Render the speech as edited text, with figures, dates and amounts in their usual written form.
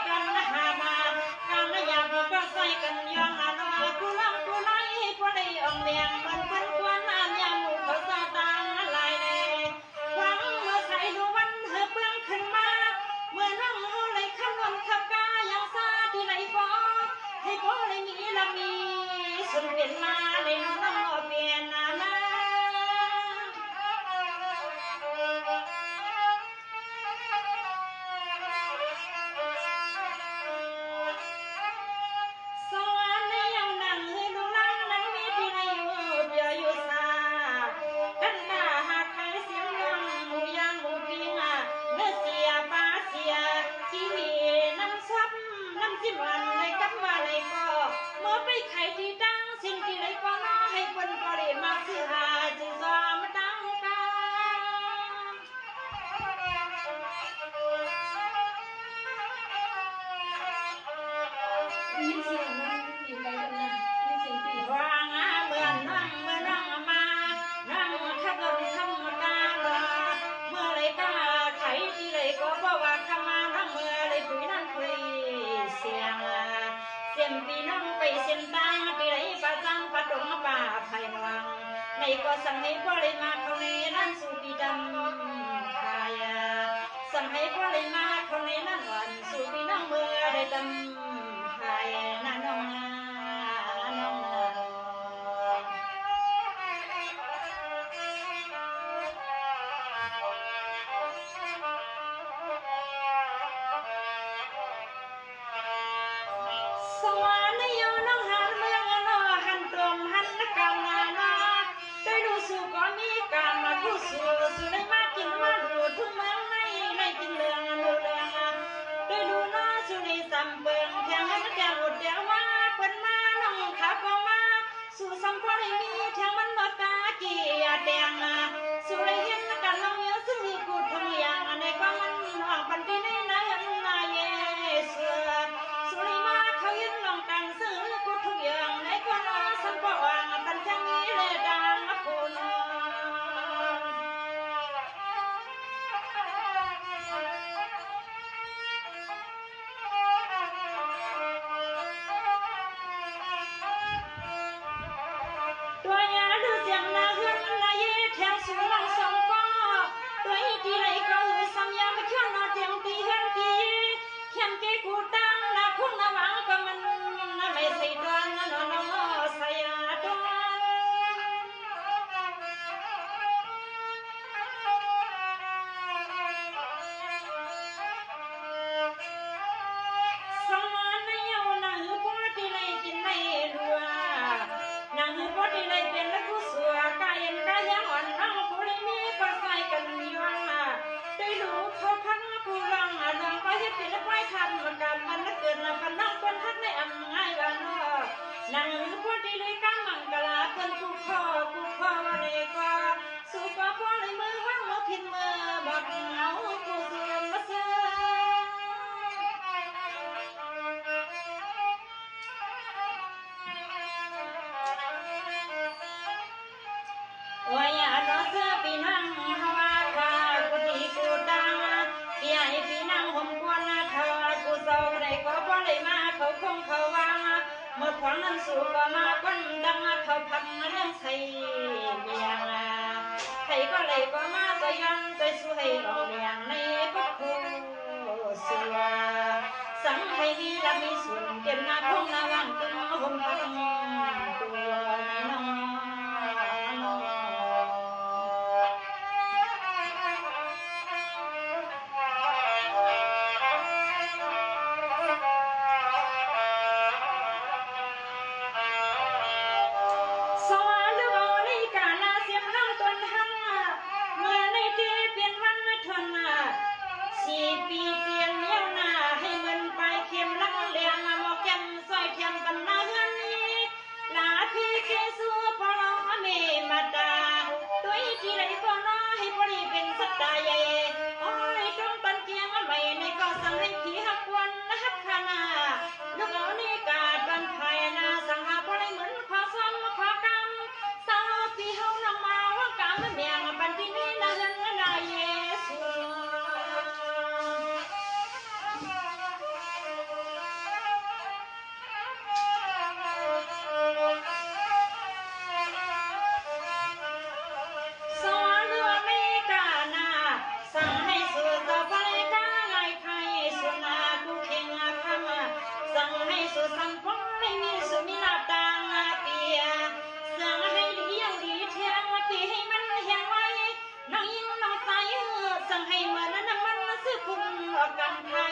กันยังหามาการละยาก็ใส่กันยังหามาผู้ลัง สียมพี่น้องไปเส้นตางที่ไหนป่าจังป่าดงป่าไผ่หวังในก็สั่งให้พ่อเลยมาเขาในนั้นสู่พี่ดำพายสั่งให้พ่อเลยมาเขาในนั้นวันสู่พี่น้องเมื่อได้ดำพายนั่นน้องน้องสวรรค์โยน้องหันเมืองนอหันตรมหันกำนานาได้ดูสู่ก็มีการมาผู้สู่สู่ได้มากินมาดูทุ่งเมืองในกินเรืองดูเรืองได้ดูน้อสู่ในสำเบิงแข่งให้มันแก่หมดเดียวว่าเปิ้นมาน้องขับออกมาสู่สังพอได้มีแข่งมันบ่ตาเกียแดงสู่ได้เห็นกันน้องเยอะซึ่งมีกูทุกอย่างในความมันน้องปันที่ในนั้นนายเยซูสุริมาเขายืนลองกันซื้อกูทุกอย่างในคนสันปะวางปันจังนี้เลยดังพูนตัวยาดูเสียงนาเฮือนนายแทงสูงลังสองก็ตัวอีทีไรก็สัญญาไม่เชื่อนอเตียงตีเฮือนตีแค่เกกูตั้งนาคุ้งนาวังก็มันไม่ใส่ดวนนอใส่ดวนสมานในเยาวนางหือพ่อที่ไรกินในรัวนางหือพ่อที่ไรเป็นและผู้สัวกายเอ็นกายยังอ่อนน้องผู้ได้มีก็ใส่กันย้อนได้รู้เขาพังผู้รังน้องก็เฮ็ดเป็นและไว้ทำมันกันมันและเกิดมาพันน้องคนทักในอำง่ายบ้านนอนางหือพ่อที่ไรกำมังกลาเพิ่นกูพ่อว่าได้ก็สู้ก็พ่อเลยมือว่างมือพินมือบอกเอากูเสื่อมมาเสื่อว่าอย่าล้อเสื้อปีนั่งฮาวาคากูตีกูดังปีไอปีนั่งห่มควนทากูเศร้าไรก็บ่เลยมาเขาคงเขาวางหมดความนั้นสู่ก็มาก้นดังเขาพังเรื่องใส่เบียงใครก็เลยก็มาใจยันใจสู้ให้เราเรียงในก็คู่เสือสังให้มีและมีส่วนเก็บหน้าคงหน้าว่างตึงห่มพังตัวในน้อง4 ปีเตียนเลี้ยวหน้าให้มันไปเข็มลังเลียงหมอกแก้มซอยเทียมปันนาเฮือนนี้ลาพี่เกสูพอน้องเมมาดาตัวอีที่ไรก็น้อให้พอดีเป็นสัตย์ใหญ่โอ้ยตรงปันเกียงใหม่ในก็สั่งให้พี่หักวันหักขานาลูกเอาในกาดบันภายนาสั่งหาพอได้เหมือนขอซ้ำขอกำสั่งพี่เฮาน้องมาว่ากำมันเมียงปันที่นี่นาเฮือนนายเยซูสังพงให้มีสุมีลาตางเปียสั่งให้ดีอย่างดีเทียงปีให้มันแห้งไว้น้องยิ่งน้องใสสั่งให้เหมือนน้ำมันซื้อคุณออกกำไทย